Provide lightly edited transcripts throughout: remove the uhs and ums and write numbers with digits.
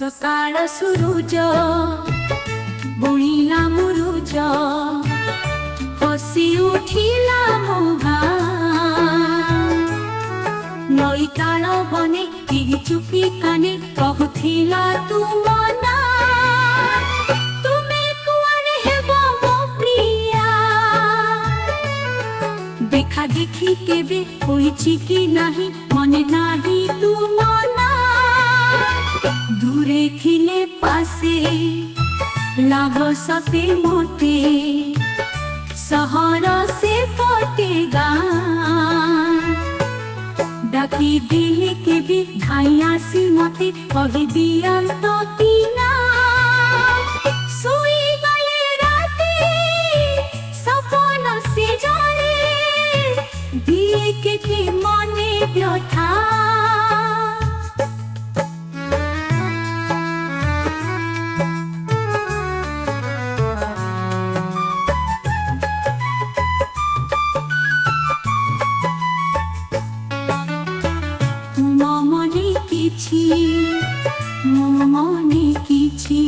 सकाळ सुरुज बुणिला मुरुज हसी उठिला मोहा नई ताल बने टिही चुपी काने कहूथिला तू मना तुमे कुआरे हेबो मो प्रिया देखा देखी केबे होइछि कि नाही मने नाही तू मना दूरे खिले पासे लागो सते मोते सहर से फटेगा डाकी दिले के भी ढाई आसी मते कही दिया तो तीना सोई गले राते सपन से जड़े दिए के मने व्यथा मने किछि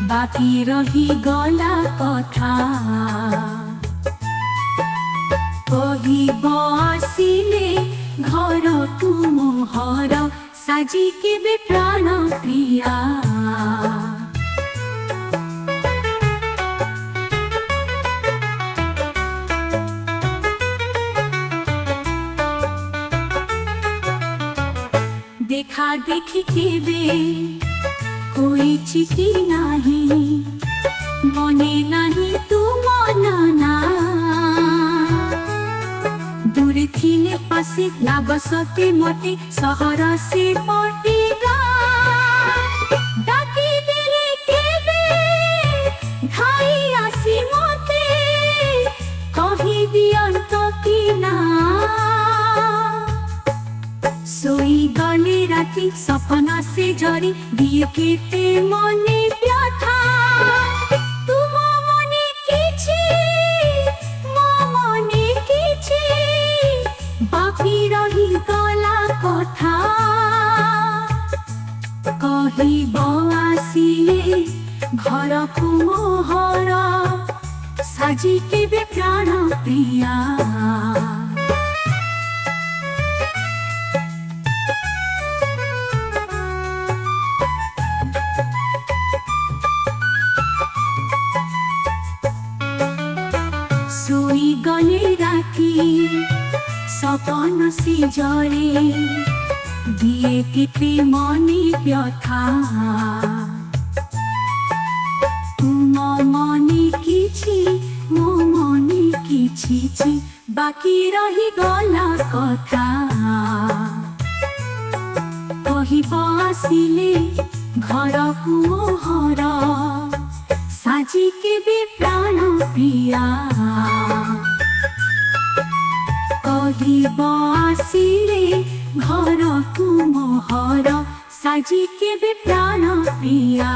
बाकी रही गला कथा कहिब आसिले घर तू मोहर साजी के प्राण प्रिया देखा देखी केबे कोई चिठी नहीं मने नहीं तू मनना दूर थिले पासे लागसते मते सहर से पटेगा डाकी दिले केबे ढाई आसी मते कही दियंत कि ना सोई गले राती सपना से जरी दिए केते मने व्यथा तुम मने किछि मने किछि बाकी रही गला कथा कहिब आसिले घर को मोहर साजी के प्राण प्रिया सोई गले राती सपन से जड़े दिए केते मने व्यथा तुम मने किछि मो मने किछि बाकी रही गला कथा कहिब आसिले घर को मोहर साजी के प्राण प्रिया कहिब आसिले घर को मोहर साजी के प्राण प्रिया।